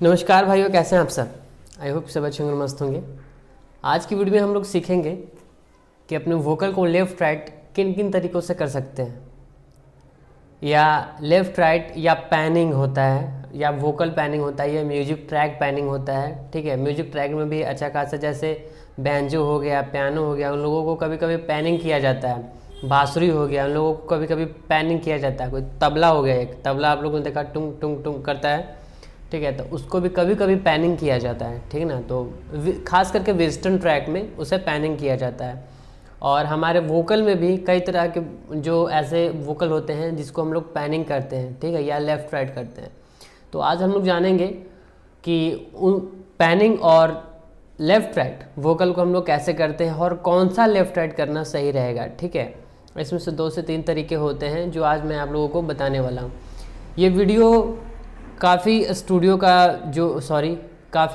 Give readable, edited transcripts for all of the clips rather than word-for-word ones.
नमस्कार भाइयों, कैसे हैं आप सब। आई होप सब अच्छे होंगे, मस्त होंगे। आज की वीडियो में हम लोग सीखेंगे कि अपने वोकल को लेफ़्ट राइट किन किन तरीक़ों से कर सकते हैं, या लेफ़्ट राइट या पैनिंग होता है, या वोकल पैनिंग होता है, या म्यूजिक ट्रैक पैनिंग होता है। ठीक है, म्यूजिक ट्रैक में भी अच्छा खासा, जैसे बैंजो हो गया, पियानो हो गया, उन लोगों को कभी कभी पैनिंग किया जाता है। बांसुरी हो गया, उन लोगों को कभी कभी पैनिंग किया जाता है। कोई तबला हो गया, एक तबला आप लोगों ने देखा टुंग टुंग टुंग करता है, ठीक है, तो उसको भी कभी कभी पैनिंग किया जाता है। ठीक है ना, तो खास करके वेस्टर्न ट्रैक में उसे पैनिंग किया जाता है। और हमारे वोकल में भी कई तरह के जो ऐसे वोकल होते हैं जिसको हम लोग पैनिंग करते हैं, ठीक है, या लेफ़्ट राइट करते हैं। तो आज हम लोग जानेंगे कि उन पैनिंग और लेफ़्ट राइट वोकल को हम लोग कैसे करते हैं और कौन सा लेफ़्ट राइट करना सही रहेगा। ठीक है, इसमें से 2 से 3 तरीके होते हैं जो आज मैं आप लोगों को बताने वाला हूँ। ये वीडियो काफ़ी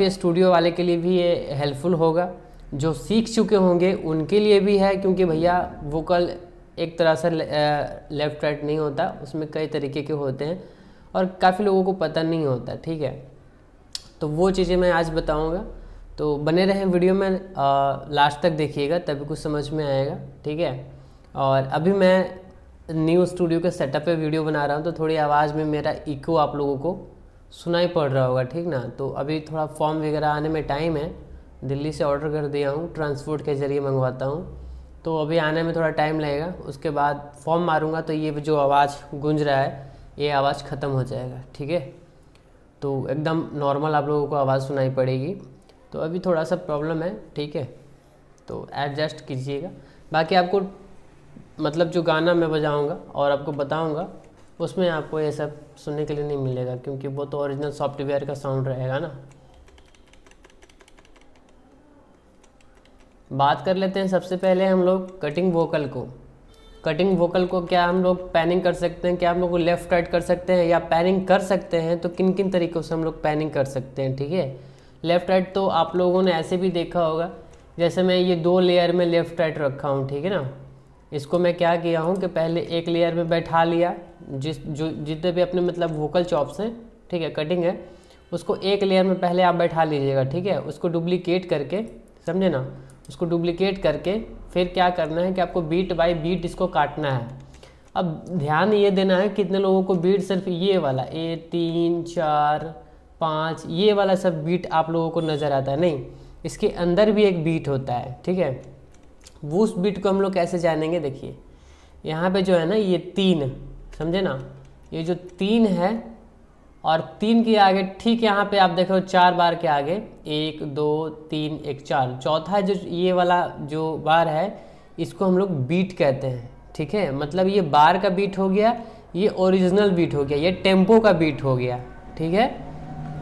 स्टूडियो वाले के लिए भी ये हेल्पफुल होगा, जो सीख चुके होंगे उनके लिए भी है, क्योंकि भैया वोकल एक तरह से लेफ़्ट राइट नहीं होता, उसमें कई तरीके के होते हैं और काफ़ी लोगों को पता नहीं होता। ठीक है, तो वो चीज़ें मैं आज बताऊंगा, तो बने रहें वीडियो में, लास्ट तक देखिएगा तभी कुछ समझ में आएगा। ठीक है, और अभी मैं न्यू स्टूडियो के सेटअप पे वीडियो बना रहा हूँ, तो थोड़ी आवाज़ में मेरा इको आप लोगों को सुनाई पड़ रहा होगा। ठीक ना, तो अभी थोड़ा फॉर्म वगैरह आने में टाइम है, दिल्ली से ऑर्डर कर दिया हूँ, ट्रांसपोर्ट के ज़रिए मंगवाता हूँ, तो अभी आने में थोड़ा टाइम लगेगा। उसके बाद फॉर्म मारूंगा तो ये जो आवाज़ गूंज रहा है ये आवाज़ ख़त्म हो जाएगा। ठीक है, तो एकदम नॉर्मल आप लोगों को आवाज़ सुनाई पड़ेगी। तो अभी थोड़ा सा प्रॉब्लम है, ठीक है, तो एडजस्ट कीजिएगा। बाकी आपको मतलब जो गाना मैं बजाऊंगा और आपको बताऊंगा उसमें आपको ये सब सुनने के लिए नहीं मिलेगा, क्योंकि वो तो ओरिजिनल सॉफ्टवेयर का साउंड रहेगा ना। बात कर लेते हैं सबसे पहले हम लोग कटिंग वोकल को क्या हम लोग पैनिंग कर सकते हैं, क्या हम लोग लेफ़्ट राइट कर सकते हैं, या पैनिंग कर सकते हैं तो किन किन तरीक़ों से हम लोग पैनिंग कर सकते हैं। ठीक है, लेफ़्ट राइट तो आप लोगों ने ऐसे भी देखा होगा, जैसे मैं ये 2 लेयर में लेफ़्ट राइट रखा हूँ। ठीक है ना, इसको मैं क्या किया हूँ कि पहले एक लेयर में बैठा लिया, जितने भी अपने मतलब वोकल चॉप्स हैं, ठीक है, कटिंग है, उसको एक लेयर में पहले आप बैठा लीजिएगा। ठीक है, उसको डुप्लीकेट करके, समझे ना, उसको डुप्लीकेट करके फिर क्या करना है कि आपको बीट बाय बीट इसको काटना है। अब ध्यान ये देना है, कितने लोगों को बीट सिर्फ ये वाला 1 3 4 5 ये वाला सब बीट आप लोगों को नज़र आता है, नहीं, इसके अंदर भी एक बीट होता है। ठीक है, वो उस बीट को हम लोग कैसे जानेंगे, देखिए यहाँ पे जो है ना ये 3, समझे ना, ये जो 3 है और 3 के आगे ठीक यहाँ पे आप देखो 4 बार के आगे 1 2 3 1 4, चौथा जो ये वाला जो बार है इसको हम लोग बीट कहते हैं। ठीक है, मतलब ये बार का बीट हो गया, ये ओरिजिनल बीट हो गया, ये टेम्पो का बीट हो गया। ठीक है,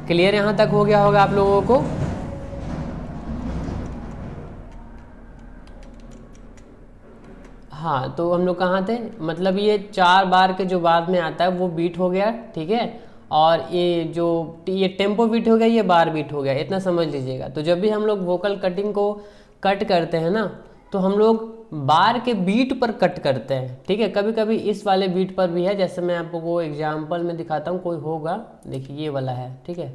क्लियर यहाँ तक हो गया होगा आप लोगों को। हाँ, तो हम लोग कहाँ थे, मतलब ये 4 बार के जो बाद में आता है वो बीट हो गया। ठीक है, और ये टेम्पो बीट हो गया, ये बार बीट हो गया, इतना समझ लीजिएगा। तो जब भी हम लोग वोकल कटिंग को कट करते हैं ना, तो हम लोग बार के बीट पर कट करते हैं। ठीक है, कभी कभी इस वाले बीट पर भी है, जैसे मैं आपको एग्जाम्पल में दिखाता हूँ, कोई होगा, देखिए ये वाला है। ठीक है,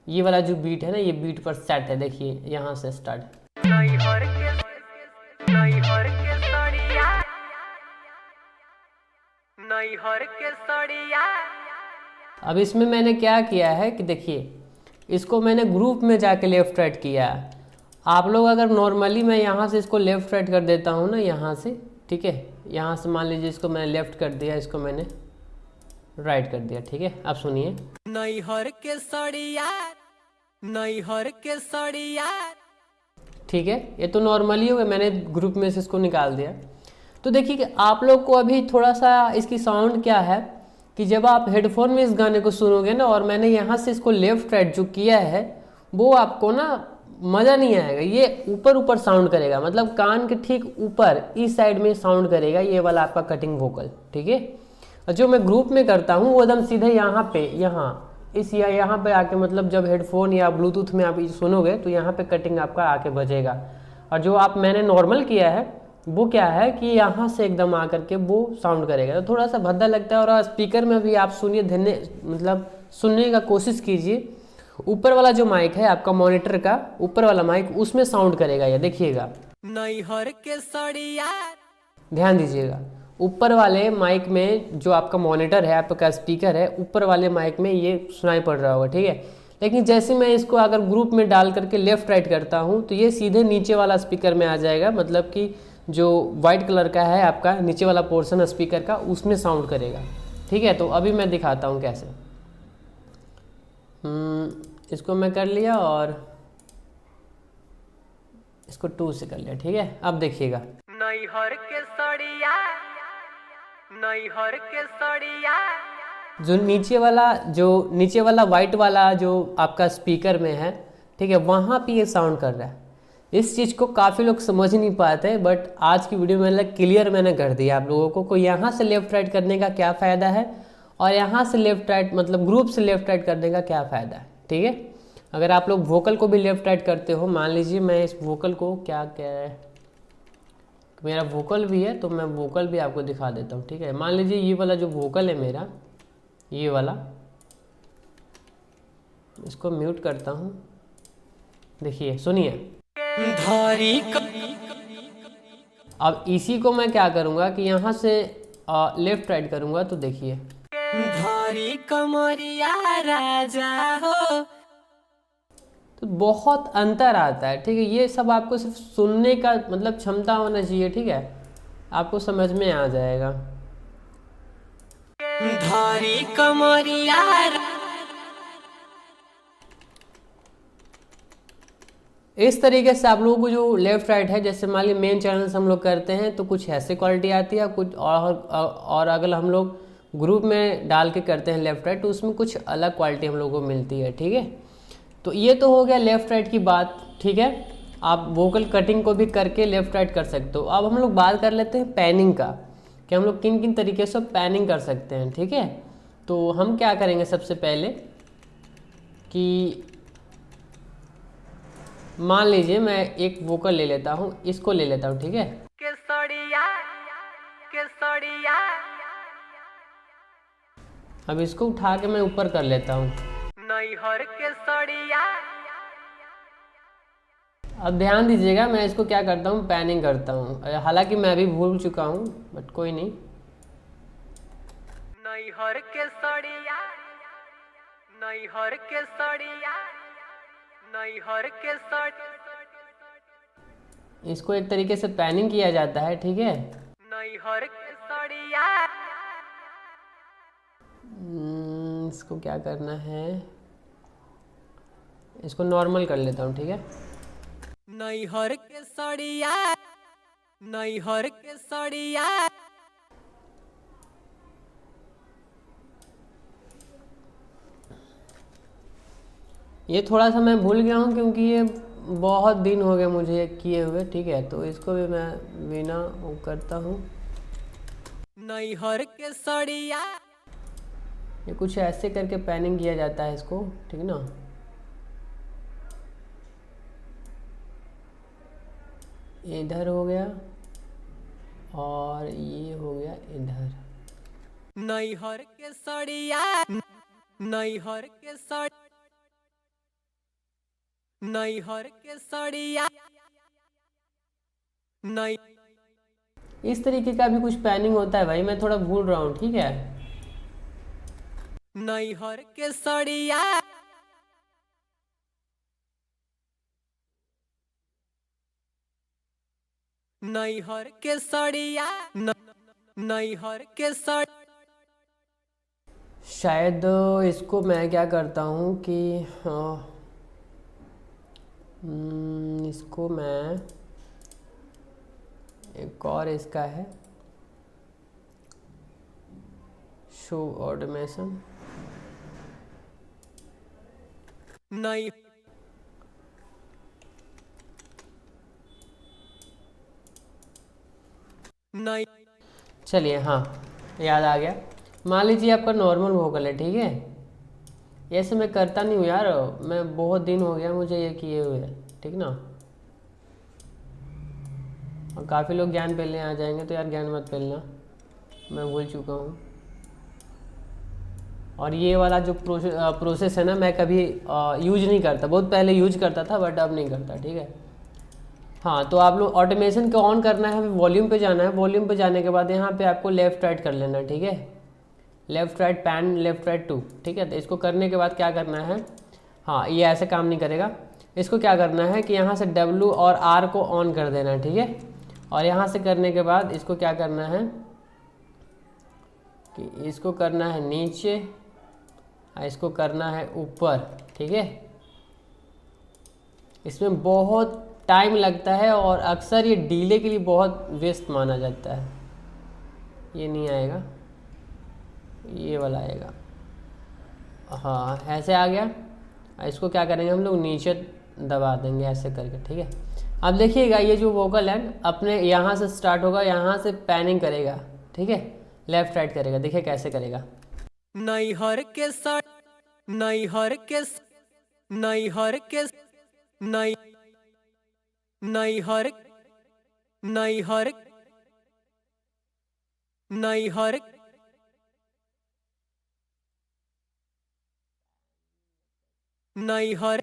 ये वाला जो बीट है ना, ये बीट पर सेट है, देखिए यहाँ से स्टार्ट। अब इसमें मैंने क्या किया है कि देखिए, इसको मैंने ग्रुप में जाके लेफ़्ट राइट किया है। आप लोग अगर नॉर्मली मैं यहाँ से इसको लेफ़्ट राइट कर देता हूँ ना, यहाँ से, ठीक है, यहाँ से मान लीजिए इसको मैंने लेफ़्ट कर दिया, इसको मैंने राइट कर दिया। ठीक है, अब सुनिए, ठीक है, ये तो नॉर्मली हो गया, मैंने ग्रुप में से इसको निकाल दिया। तो देखिए कि आप लोग को अभी थोड़ा सा इसकी साउंड क्या है कि जब आप हेडफोन में इस गाने को सुनोगे ना, और मैंने यहाँ से इसको लेफ़्ट राइट जो किया है, वो आपको ना मज़ा नहीं आएगा। ये ऊपर ऊपर साउंड करेगा, मतलब कान के ठीक ऊपर इस साइड में साउंड करेगा ये वाला आपका कटिंग वोकल। ठीक है, और जो मैं ग्रुप में करता हूँ वो एकदम सीधे यहाँ पे, यहाँ पे आके, मतलब जब हेडफोन या ब्लूटूथ में आप सुनोगे तो यहाँ पे कटिंग आपका आके बजेगा। और जो मैंने नॉर्मल किया है वो क्या है कि यहाँ से एकदम आकर के वो साउंड करेगा, तो थोड़ा सा भद्दा लगता है। और स्पीकर में भी आप सुनिए, मतलब सुनने का कोशिश कीजिए, ऊपर वाला जो माइक है आपका मॉनिटर का ऊपर वाला माइक, उसमें साउंड करेगा ये, देखिएगा। नैहर के सड़िया, ध्यान दीजिएगा, ऊपर वाले माइक में जो आपका मॉनिटर है, आपका स्पीकर है, ऊपर वाले माइक में ये सुनाई पड़ रहा होगा, ठीक है। लेकिन जैसे मैं इसको अगर ग्रुप में डाल करके लेफ्ट राइट करता हूँ तो ये सीधे नीचे वाला स्पीकर में आ जाएगा, मतलब कि जो वाइट कलर का है आपका नीचे वाला पोर्शन स्पीकर का, उसमें साउंड करेगा, ठीक है। तो अभी मैं दिखाता हूँ कैसे। इसको मैं कर लिया और इसको 2 से कर लिया, ठीक है। अब देखिएगा, नैहर के सड़िया, नैहर के सड़िया, जो नीचे वाला वाइट वाला जो आपका स्पीकर में है, ठीक है, वहाँ पे ये साउंड कर रहा है। इस चीज़ को काफ़ी लोग समझ नहीं पाते, बट आज की वीडियो में क्लियर मैंने कर दिया आप लोगों को यहाँ से लेफ्ट राइट करने का क्या फ़ायदा है और यहाँ से लेफ्ट राइट मतलब ग्रुप से लेफ्ट राइट करने का क्या फ़ायदा है, ठीक है। अगर आप लोग वोकल को भी लेफ्ट राइट करते हो, मान लीजिए मैं इस वोकल को क्या है, मेरा वोकल भी है तो मैं वोकल भी आपको दिखा देता हूँ, ठीक है। मान लीजिए ये वाला जो वोकल है मेरा, ये वाला, इसको म्यूट करता हूँ, देखिए सुनिए। धारी अब इसी को मैं क्या करूँगा कि यहाँ से लेफ्ट राइट करूँगा तो देखिए, धारी कमरिया राजा हो, तो बहुत अंतर आता है, ठीक है। ये सब आपको सिर्फ सुनने का मतलब क्षमता होना चाहिए, ठीक है, आपको समझ में आ जाएगा। धारी कमरिया, इस तरीके से आप लोगों को जो लेफ्ट राइट है, जैसे मान लीजिए मेन चैनल से हम लोग करते हैं तो कुछ ऐसे क्वालिटी आती है, कुछ और अगर हम लोग ग्रुप में डाल के करते हैं लेफ्ट राइट तो उसमें कुछ अलग क्वालिटी हम लोगों को मिलती है, ठीक है। तो ये तो हो गया लेफ्ट राइट की बात, ठीक है। आप वोकल कटिंग को भी करके लेफ्ट राइट कर सकते हो। अब हम लोग बात कर लेते हैं पैनिंग का, कि हम लोग किन किन तरीके से पैनिंग कर सकते हैं, ठीक है। तो हम क्या करेंगे सबसे पहले कि मान लीजिए मैं एक वोकल ले लेता हूँ, इसको ले लेता हूँ, ठीक है। केसड़िया, केसड़िया, अब इसको उठा के मैं ऊपर कर लेता हूँ। नैहर के सड़िया, अब ध्यान दीजिएगा, मैं इसको क्या करता हूँ, पैनिंग करता हूँ। हालांकि मैं भी भूल चुका हूँ, बट कोई नहीं। नैहर के सड़िया, नैहर के सड़िया, नैहर के सड़िया, इसको एक तरीके से पैनिंग किया जाता है, ठीक है। नैहर के सड़िया, इसको क्या करना है, इसको नॉर्मल कर लेता हूँ, ठीक है। नैहर के सड़िया, नैहर के सड़िया, ये थोड़ा सा मैं भूल गया हूँ क्योंकि ये बहुत दिन हो गए मुझे ये किए हुए, ठीक है। तो इसको भी मैं बिना वो करता हूँ। नैहर के सड़िया, ये कुछ ऐसे करके पैनिंग किया जाता है इसको, ठीक है ना। इधर हो गया और ये हो गया इधर। नैहर के सड़िया, नैहर के सड़, नैहर के सड़िया, नै, इस तरीके का भी कुछ पैनिंग होता है भाई, मैं थोड़ा भूल रहा हूँ, ठीक है। नैहर के सड़िया, नैहर के सड़िया, नैहर के सड़, शायद इसको मैं क्या करता हूँ कि इसको मैं एक और इसका है शो ऑटोमेशन, नै, नै, चलिए हाँ याद आ गया। मान लीजिए आपका नॉर्मल वोकल है, ठीक है। ऐसे मैं करता नहीं हूँ यार, मैं बहुत दिन हो गया मुझे ये किए हुए, ठीक ना। और काफ़ी लोग ज्ञान पेलने आ जाएंगे तो यार ज्ञान मत पेलना, मैं भूल चुका हूँ। और ये वाला जो प्रोसेस है ना, मैं कभी यूज नहीं करता, बहुत पहले यूज करता था बट अब नहीं करता, ठीक है। हाँ, तो आप लोग ऑटोमेशन को ऑन करना है, वॉल्यूम पे जाना है, वॉल्यूम पे जाने के बाद यहाँ पे आपको लेफ़्ट राइट कर लेना है, ठीक है। Left right pan, left right two, ठीक है। तो इसको करने के बाद क्या करना है, हाँ ये ऐसे काम नहीं करेगा। इसको क्या करना है कि यहाँ से W और R को ऑन कर देना है, ठीक है। और यहाँ से करने के बाद इसको क्या करना है कि इसको करना है नीचे, इसको करना है ऊपर, ठीक है। इसमें बहुत टाइम लगता है और अक्सर ये डीले के लिए बहुत वेस्ट माना जाता है। ये नहीं आएगा, ये वाला आएगा, हाँ ऐसे आ गया। इसको क्या करेंगे हम लोग, नीचे दबा देंगे ऐसे करके, ठीक है। अब देखिएगा ये जो वोकल है अपने यहाँ से स्टार्ट होगा, यहाँ से पैनिंग करेगा, ठीक है, लेफ्ट राइट करेगा। देखिए कैसे करेगा। नैहर के साड़ी, नैहर के, नैहर के, नैहर, नैहर, नैहर, नैहर, नैहर,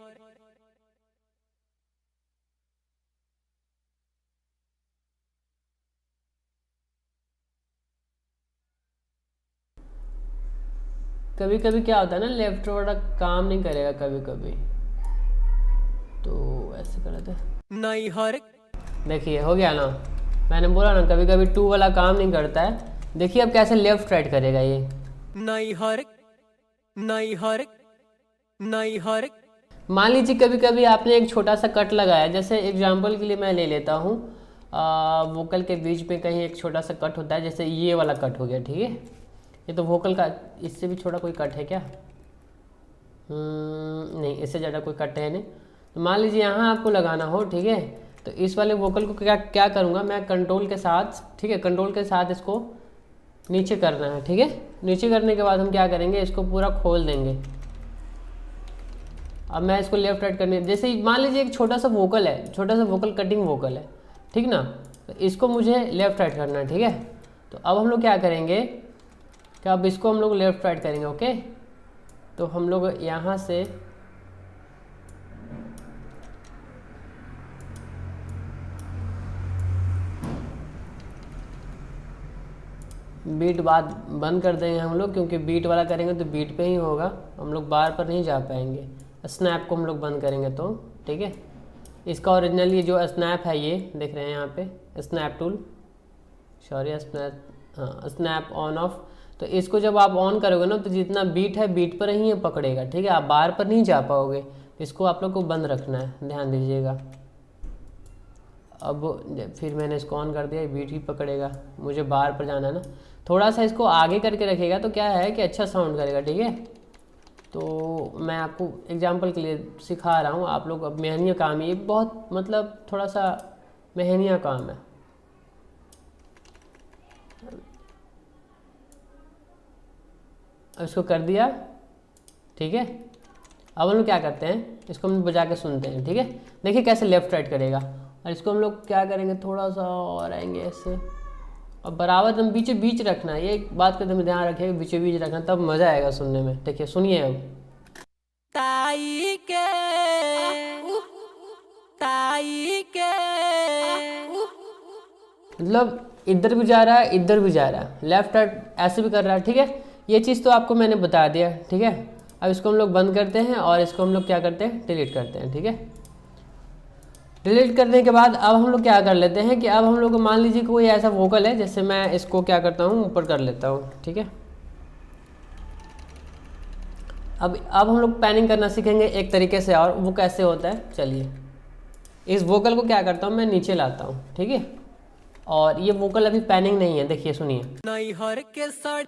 कभी कभी क्या होता है ना, लेफ्ट वाला काम नहीं करेगा कभी कभी, तो ऐसे कर लेते हैं। नैहर, देखिए हो गया ना, मैंने बोला ना कभी कभी 2 वाला काम नहीं करता है। देखिए अब कैसे लेफ्ट राइट करेगा ये। नैहर, नैहर, नैहर, मान लीजिए कभी कभी आपने एक छोटा सा कट लगाया, जैसे एग्जांपल के लिए मैं ले लेता हूँ, वोकल के बीच में कहीं एक छोटा सा कट होता है, जैसे ये वाला कट हो गया, ठीक है। ये तो वोकल का, इससे भी छोटा कोई कट है क्या? नहीं, इससे ज़्यादा कोई कट है नहीं। तो मान लीजिए यहाँ आपको लगाना हो, ठीक है। तो इस वाले वोकल को क्या क्या करूँगा मैं, कंट्रोल के साथ, ठीक है, कंट्रोल के साथ इसको नीचे करना है, ठीक है। नीचे करने के बाद हम क्या करेंगे, इसको पूरा खोल देंगे। अब मैं इसको लेफ्ट राइट करने, जैसे मान लीजिए एक छोटा सा वोकल है, छोटा सा वोकल कटिंग वोकल है, ठीक ना। तो इसको मुझे लेफ्ट राइट करना है, ठीक है। तो अब हम लोग क्या करेंगे कि अब इसको हम लोग लेफ्ट राइट करेंगे, ओके। तो हम लोग यहाँ से बीट बाद बंद कर देंगे हम लोग, क्योंकि बीट वाला करेंगे तो बीट पे ही होगा, हम लोग बार पर नहीं जा पाएंगे। स्नैप को हम लोग बंद करेंगे तो, ठीक है। इसका ओरिजिनल ये जो स्नैप है, ये देख रहे हैं यहाँ पे स्नैप टूल, सॉरी स्नैप, हाँ स्नैप ऑन ऑफ। तो इसको जब आप ऑन करोगे ना, तो जितना बीट है बीट पर ही ये पकड़ेगा, ठीक है। आप बार पर नहीं जा पाओगे, इसको आप लोग को बंद रखना है, ध्यान दीजिएगा। अब फिर मैंने इसको ऑन कर दिया, बीट ही पकड़ेगा, मुझे बार पर जाना है ना। थोड़ा सा इसको आगे करके रखिएगा तो क्या है कि अच्छा साउंड करेगा, ठीक है। तो मैं आपको एग्जांपल के लिए सिखा रहा हूँ, आप लोग अब मेहनत काम है ये, बहुत मतलब थोड़ा सा मेहनत काम है। अब इसको कर दिया, ठीक है। अब हम लोग क्या करते हैं, इसको हम बजा के सुनते हैं, ठीक है। देखिए कैसे लेफ्ट राइट करेगा। और इसको हम लोग क्या करेंगे, थोड़ा सा और आएंगे ऐसे, और बराबर एकदम बीचों बीच रखना है। ये एक बात का एकदम ध्यान रखिएगा, बीचों बीच रखना, तब मज़ा आएगा सुनने में। देखिए सुनिए अब। ताई के, ताई के, मतलब इधर भी जा रहा है, इधर भी जा रहा है, लेफ्ट राइट ऐसे भी कर रहा है, ठीक है। ये चीज़ तो आपको मैंने बता दिया, ठीक है। अब इसको हम लोग बंद करते हैं और इसको हम लोग क्या करते हैं, डिलीट करते हैं, ठीक है। डिलीट करने के बाद अब हम लोग क्या कर लेते हैं कि अब हम लोग को मान लीजिए कोई ऐसा वोकल है, जैसे मैं इसको क्या करता हूँ, ऊपर कर लेता हूँ, ठीक है। अब हम लोग पैनिंग करना सीखेंगे एक तरीके से, और वो कैसे होता है, चलिए। इस वोकल को क्या करता हूँ मैं, नीचे लाता हूँ, ठीक है। और ये वोकल अभी पैनिंग नहीं है, देखिए सुनिए। नैहर के साड़ी,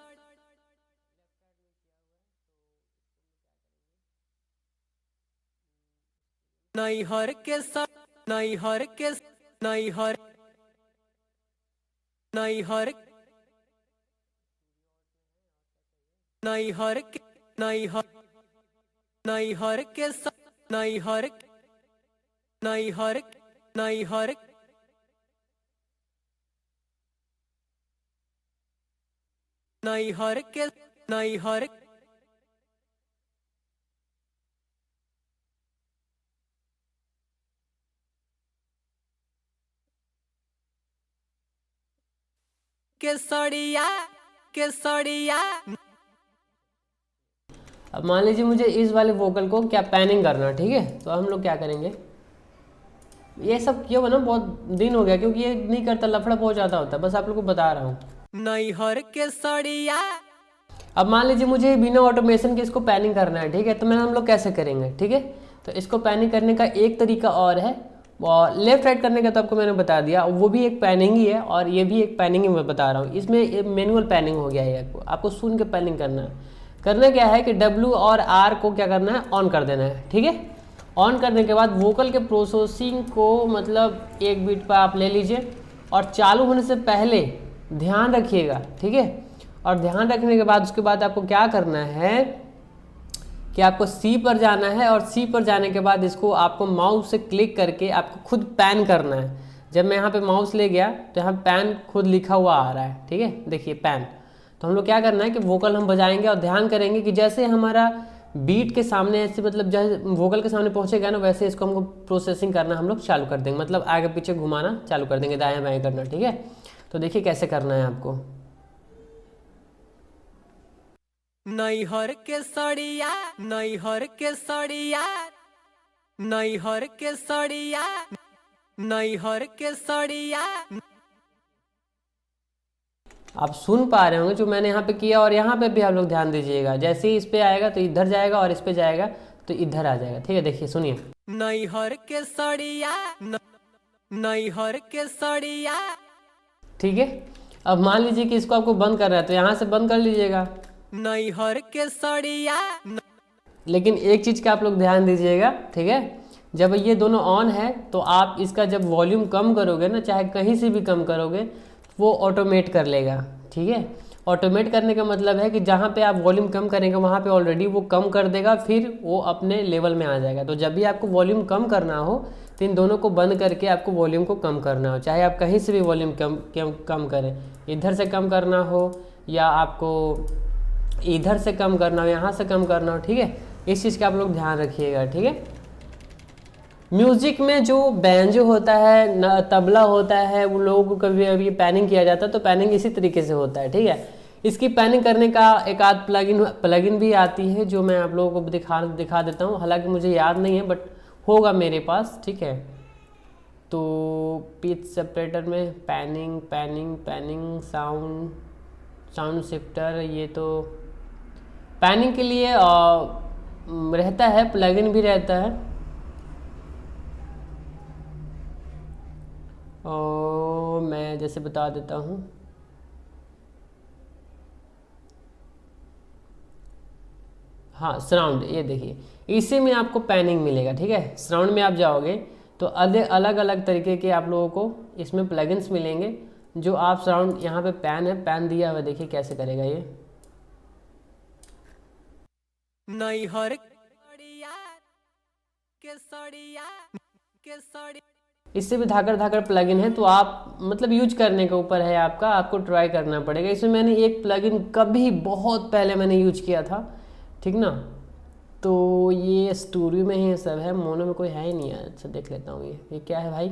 नैहर के साड़ी, नैहर के, नैहर, नैहर, नैहर के, नैहर, नैहर के साड़ी, नैहर, नैहर, नैहर, नैहर के, नैहर, केसरिया केसरिया। अब मान लीजिए मुझे इस वाले वोकल को क्या पैनिंग करना है, ठीक है। तो हम लोग क्या करेंगे, ये सब क्यों ना बहुत दिन हो गया क्योंकि ये नहीं करता, लफड़ा बहुत ज़्यादा होता है, बस आप लोग को बता रहा हूँ। नैहर केसरिया। अब मान लीजिए मुझे बिना ऑटोमेशन के इसको पैनिंग करना है, ठीक है। तो मैं हम लोग कैसे करेंगे, ठीक है। तो इसको पैनिंग करने का एक तरीका और है, और लेफ्ट राइट करने का तो आपको मैंने बता दिया, वो भी एक पैनिंग ही है और ये भी एक पैनिंग ही मैं बता रहा हूँ। इसमें मैनुअल पैनिंग हो गया है, आपको सुन के पैनिंग करना है। करना क्या है कि W और R को क्या करना है, ऑन कर देना है, ठीक है। ऑन करने के बाद वोकल के प्रोसेसिंग को मतलब 1 बीट पर आप ले लीजिए और चालू होने से पहले ध्यान रखिएगा, ठीक है। और ध्यान रखने के बाद उसके बाद आपको क्या करना है कि आपको C पर जाना है और C पर जाने के बाद इसको आपको माउस से क्लिक करके आपको खुद पैन करना है। जब मैं यहाँ पे माउस ले गया तो यहाँ पैन खुद लिखा हुआ आ रहा है, ठीक है, देखिए पैन। तो हम लोग क्या करना है कि वोकल हम बजाएंगे और ध्यान करेंगे कि जैसे हमारा बीट के सामने ऐसे मतलब जैसे वोकल के सामने पहुँचेगा ना, वैसे इसको हमको प्रोसेसिंग करना हम लोग चालू कर देंगे, मतलब आगे पीछे घुमाना चालू कर देंगे, दाएँ बाएँ करना, ठीक है। तो देखिए कैसे करना है आपको। नैहर केसरिया नैहर केसरिया नैहर केसरिया नैहर केसरिया। आप सुन पा रहे होंगे जो मैंने यहाँ पे किया, और यहाँ पे भी आप लोग ध्यान दीजिएगा, जैसे ही इस पे आएगा तो इधर जाएगा और इस पे जाएगा तो इधर आ जाएगा, ठीक है। देखिए सुनिए, नैहर केसरिया नैहर केसरिया। ठीक है। अब मान लीजिए कि इसको आपको बंद करना है तो यहाँ से बंद कर लीजिएगा। नैहर केसरिया। लेकिन एक चीज़ का आप लोग ध्यान दीजिएगा, ठीक है। जब ये दोनों ऑन है तो आप इसका जब वॉल्यूम कम करोगे ना, चाहे कहीं से भी कम करोगे, वो ऑटोमेट कर लेगा, ठीक है। ऑटोमेट करने का मतलब है कि जहाँ पे आप वॉल्यूम कम करेंगे वहाँ पे ऑलरेडी वो कम कर देगा, फिर वो अपने लेवल में आ जाएगा। तो जब भी आपको वॉल्यूम कम करना हो तो इन दोनों को बंद करके आपको वॉल्यूम को कम करना हो, चाहे आप कहीं से भी वॉल्यूम कम करें, इधर से कम करना हो या आपको इधर से कम करना हो, यहाँ से कम करना हो, ठीक है। इस चीज़ का आप लोग ध्यान रखिएगा, ठीक है। म्यूजिक में जो बैंजो होता है, तबला होता है, उन लोगों को कभी अभी पैनिंग किया जाता है तो पैनिंग इसी तरीके से होता है, ठीक है। इसकी पैनिंग करने का एक आध प्लगइन भी आती है जो मैं आप लोगों को दिखा देता हूँ, हालांकि मुझे याद नहीं है बट होगा मेरे पास, ठीक है। तो पिच सेपरेटर में पैनिंग साउंड शिफ्टर, ये तो पैनिंग के लिए रहता है, प्लगइन भी रहता है। और मैं जैसे बता देता हूँ, हाँ सराउंड, ये देखिए इसी में आपको पैनिंग मिलेगा, ठीक है। सराउंड में आप जाओगे तो अलग अलग तरीके के आप लोगों को इसमें प्लगइन्स मिलेंगे जो आप सराउंड, यहाँ पे पैन दिया हुआ, देखिए कैसे करेगा ये। नैहर इससे भी धाकड़ प्लगइन है, तो आप मतलब यूज करने के ऊपर है आपका, आपको ट्राई करना पड़ेगा। इसमें मैंने एक प्लगइन कभी बहुत पहले मैंने यूज किया था, ठीक ना। तो ये स्टूडियो में ही सब है, मोनो में कोई है ही नहीं है। अच्छा देख लेता हूँ ये क्या है भाई।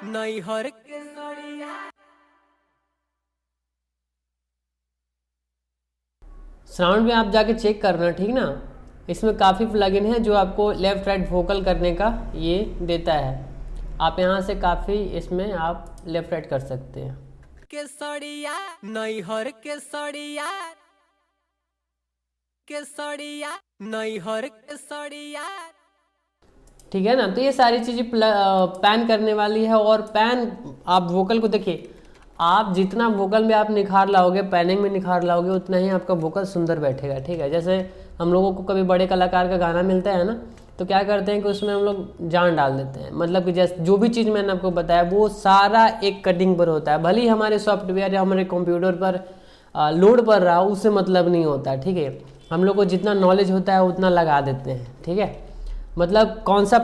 नैहर साउंड में आप जाके चेक करना, ठीक ना। इसमें काफ़ी प्लगइन है जो आपको लेफ्ट राइट वोकल करने का ये देता है। आप यहाँ से काफ़ी इसमें आप लेफ्ट राइट कर सकते हैं। केसरिया नैहर केसरिया केसरिया नैहर केसरिया, ठीक है ना। तो ये सारी चीज़ें पैन करने वाली है। और पैन आप वोकल को देखिए, आप जितना वोकल में आप निखार लाओगे, पैनिंग में निखार लाओगे, उतना ही आपका वोकल सुंदर बैठेगा, ठीक है। जैसे हम लोगों को कभी बड़े कलाकार का गाना मिलता है ना, तो क्या करते हैं कि उसमें हम लोग जान डाल देते हैं, मतलब कि जैसे जो भी चीज़ मैंने आपको बताया वो सारा एक कटिंग पर होता है। भले ही हमारे सॉफ्टवेयर या हमारे कंप्यूटर पर लोड पर रहा, उससे मतलब नहीं होता, ठीक है। हम लोग को जितना नॉलेज होता है उतना लगा देते हैं, ठीक है। मतलब कौन सा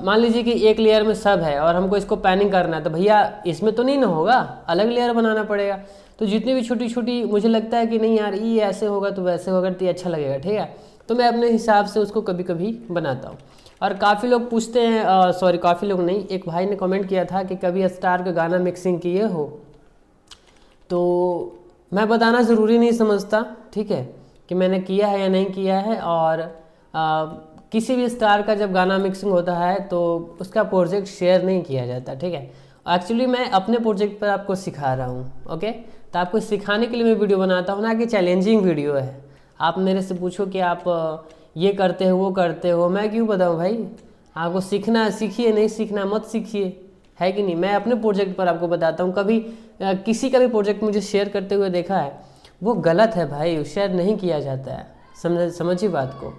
मान लीजिए कि एक लेयर में सब है और हमको इसको पैनिंग करना है, तो भैया इसमें तो नहीं ना होगा, अलग लेयर बनाना पड़ेगा। तो जितनी भी छोटी छोटी मुझे लगता है कि नहीं यार ये ऐसे होगा तो वैसे होगा तो ये अच्छा लगेगा, ठीक है। तो मैं अपने हिसाब से उसको कभी कभी बनाता हूँ। और काफ़ी लोग पूछते हैं, सॉरी काफ़ी लोग नहीं, एक भाई ने कमेंट किया था कि कभी स्टार का गाना मिक्सिंग किए हो। तो मैं बताना ज़रूरी नहीं समझता, ठीक है, कि मैंने किया है या नहीं किया है। और किसी भी स्टार का जब गाना मिक्सिंग होता है तो उसका प्रोजेक्ट शेयर नहीं किया जाता, ठीक है। एक्चुअली मैं अपने प्रोजेक्ट पर आपको सिखा रहा हूँ, ओके। तो आपको सिखाने के लिए मैं वीडियो बनाता हूँ ना, कि चैलेंजिंग वीडियो है। आप मेरे से पूछो कि आप ये करते हो वो करते हो, मैं क्यों बताऊँ भाई। आपको सीखना है सीखिए, नहीं सीखना मत सीखिए, है कि नहीं। मैं अपने प्रोजेक्ट पर आपको बताता हूँ। कभी किसी का भी प्रोजेक्ट मुझे शेयर करते हुए देखा है, वो गलत है भाई, शेयर नहीं किया जाता है। समझिए बात को।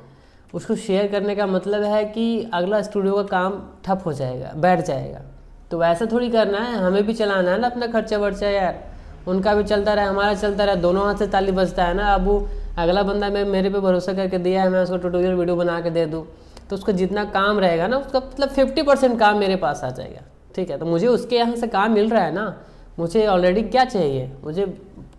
उसको शेयर करने का मतलब है कि अगला स्टूडियो का काम ठप हो जाएगा, बैठ जाएगा। तो वैसा थोड़ी करना है, हमें भी चलाना है ना अपना खर्चा वर्चा यार। उनका भी चलता रहा, हमारा चलता रहा, दोनों हाथ से ताली बजता है ना। अब वो अगला बंदा मेरे पे भरोसा करके दिया है, मैं उसको ट्यूटोरियल वीडियो बना के दे दूँ, तो उसका जितना काम रहेगा ना, उसका मतलब 50% काम मेरे पास आ जाएगा, ठीक है। तो मुझे उसके यहाँ से काम मिल रहा है ना, मुझे ऑलरेडी क्या चाहिए, मुझे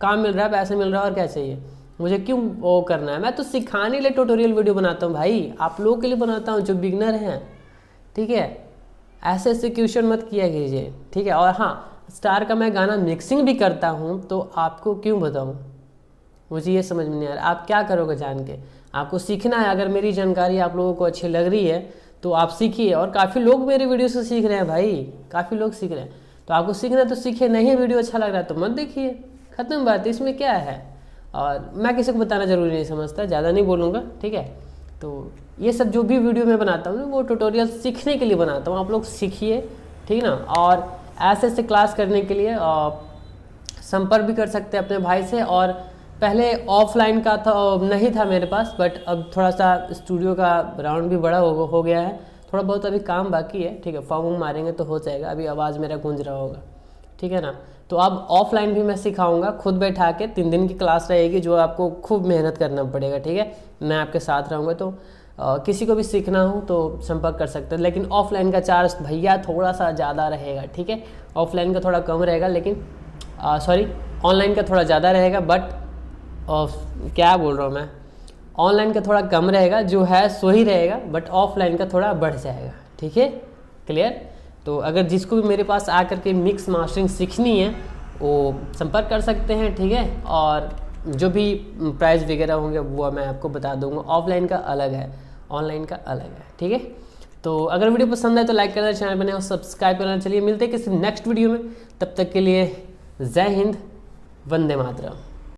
काम मिल रहा है, पैसे मिल रहा है, और क्या चाहिए मुझे, क्यों वो करना है। मैं तो सिखाने के लिए ट्यूटोरियल वीडियो बनाता हूँ भाई, आप लोगों के लिए बनाता हूँ जो बिगनर हैं, ठीक है। ऐसे क्वेश्चन मत किया कीजिए, ठीक है। और हाँ, स्टार का मैं गाना मिक्सिंग भी करता हूँ, तो आपको क्यों बताऊँ, मुझे ये समझ में नहीं आ रहा। आप क्या करोगे जान के, आपको सीखना है। अगर मेरी जानकारी आप लोगों को अच्छी लग रही है तो आप सीखिए, और काफ़ी लोग मेरे वीडियो से सीख रहे हैं भाई, काफ़ी लोग सीख रहे हैं। तो आपको सीखना है तो सीखिए, नहीं वीडियो अच्छा लग रहा है तो मत देखिए, ख़त्म बात, इसमें क्या है। और मैं किसी को बताना ज़रूरी नहीं समझता, ज़्यादा नहीं बोलूँगा, ठीक है। तो ये सब जो भी वीडियो मैं बनाता हूँ वो ट्यूटोरियल सीखने के लिए बनाता हूँ, आप लोग सीखिए, ठीक ना। और ऐसे क्लास करने के लिए संपर्क भी कर सकते हैं अपने भाई से। और पहले ऑफलाइन का था, नहीं था मेरे पास, बट अब थोड़ा सा स्टूडियो का राउंड भी बड़ा हो गया है, थोड़ा बहुत अभी काम बाकी है, ठीक है। फॉर्म मारेंगे तो हो जाएगा, अभी आवाज़ मेरा गूंज रहा होगा, ठीक है ना। तो अब ऑफलाइन भी मैं सिखाऊंगा, खुद बैठा के 3 दिन की क्लास रहेगी, जो आपको खूब मेहनत करना पड़ेगा, ठीक है। मैं आपके साथ रहूँगा। तो किसी को भी सीखना हो तो संपर्क कर सकते हैं, लेकिन ऑफलाइन का चार्ज भैया थोड़ा सा ज़्यादा रहेगा, ठीक है। ऑफलाइन का थोड़ा कम रहेगा, लेकिन ऑनलाइन का थोड़ा ज़्यादा रहेगा, बट क्या बोल रहा हूँ मैं, ऑनलाइन का थोड़ा कम रहेगा, जो है सो ही रहेगा, बट ऑफलाइन का थोड़ा बढ़ जाएगा, ठीक है, क्लियर। तो अगर जिसको भी मेरे पास आकर के मिक्स मास्टरिंग सीखनी है वो संपर्क कर सकते हैं, ठीक है। और जो भी प्राइस वगैरह होंगे वो मैं आपको बता दूंगा। ऑफलाइन का अलग है, ऑनलाइन का अलग है, ठीक है। तो अगर वीडियो पसंद आए तो लाइक करना, चैनल बने और सब्सक्राइब करना। चलिए मिलते हैं किसी नेक्स्ट वीडियो में, तब तक के लिए जय हिंद, वंदे मातरम।